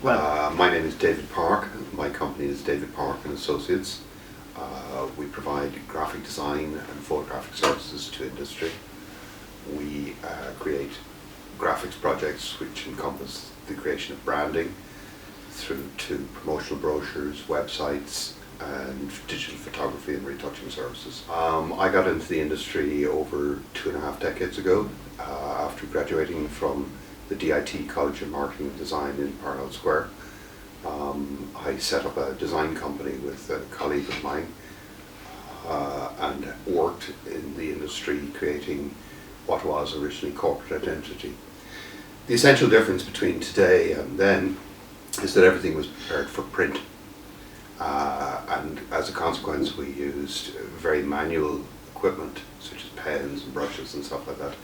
My name is David Park. My company is David Park and Associates. We provide graphic design and photographic services to industry. We create graphics projects which encompass the creation of branding through to promotional brochures, websites, and digital photography and retouching services. I got into the industry over 2.5 decades ago after graduating from the DIT College of Marketing and Design in Parnell Square. I set up a design company with a colleague of mine and worked in the industry creating what was originally corporate identity. The essential difference between today and then is that everything was prepared for print. And as a consequence we used very manual equipment such as pens and brushes and stuff like that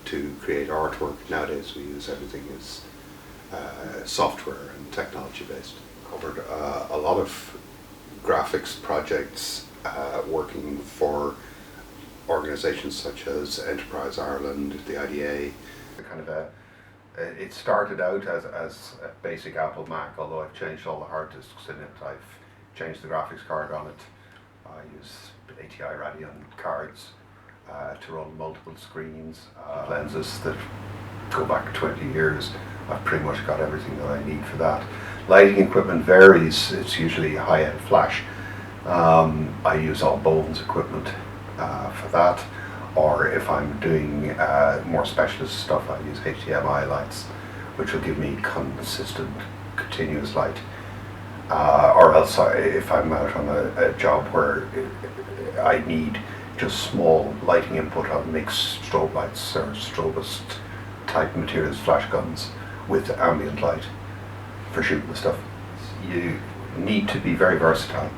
to create artwork. Nowadays we use everything as software and technology based. Covered a lot of graphics projects working for organisations such as Enterprise Ireland, the IDA. It started out as a basic Apple Mac, although I've changed all the hard disks in it. I've changed the graphics card on it. I use ATI Radeon cards to run multiple screens, lenses that go back 20 years. I've pretty much got everything that I need for that. Lighting equipment varies. It's usually high-end flash. I use all Bones equipment for that, or if I'm doing more specialist stuff, I use HDMI lights, which will give me consistent, continuous light. Or else, if I'm out on a job where I need just small lighting input, I'll mix strobe lights or strobist type materials, flash guns, with ambient light for shooting the stuff. You need to be very versatile.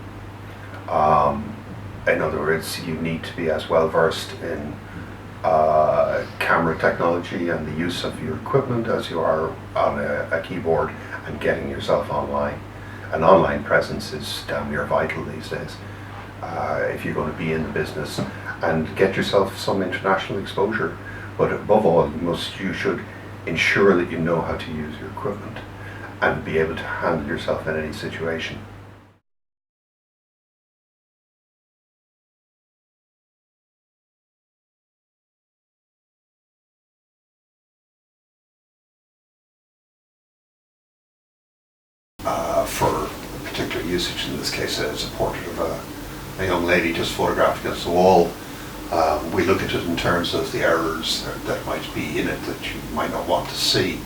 In other words, you need to be as well versed in camera technology and the use of your equipment as you are on a keyboard and getting yourself online. An online presence is damn near vital these days if you're going to be in the business and get yourself some international exposure. But above all, you should ensure that you know how to use your equipment and be able to handle yourself in any situation. For particular usage, in this case, it's a portrait of a young lady just photographed against the wall. We look at it in terms of the errors that might be in it that you might not want to see.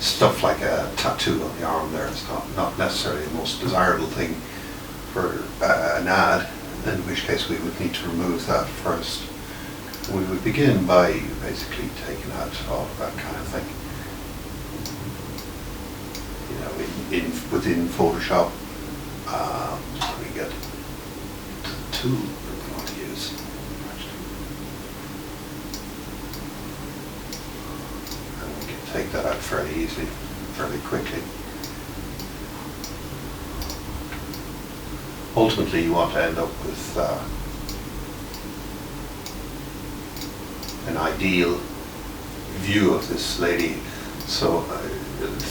Stuff like a tattoo on the arm there is not necessarily the most desirable thing for an ad, in which case we would need to remove that first. We would begin by basically taking out all of that kind of thing. Within Photoshop, we get the tool that we want to use. And we can take that out fairly easily, fairly quickly. Ultimately, you want to end up with an ideal view of this lady. So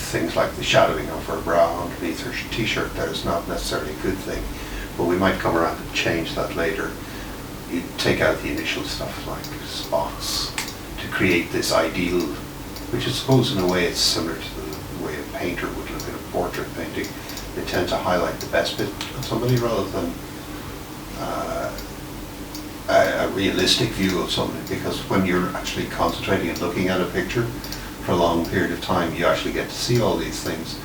things like the shadowing of her brow underneath her t-shirt there is not necessarily a good thing, but we might come around and change that later. You take out the initial stuff like spots to create this ideal, which I suppose in a way it's similar to the way a painter would look at a portrait painting. They tend to highlight the best bit of somebody rather than a realistic view of somebody, because when you're actually concentrating and looking at a picture for a long period of time, you actually get to see all these things.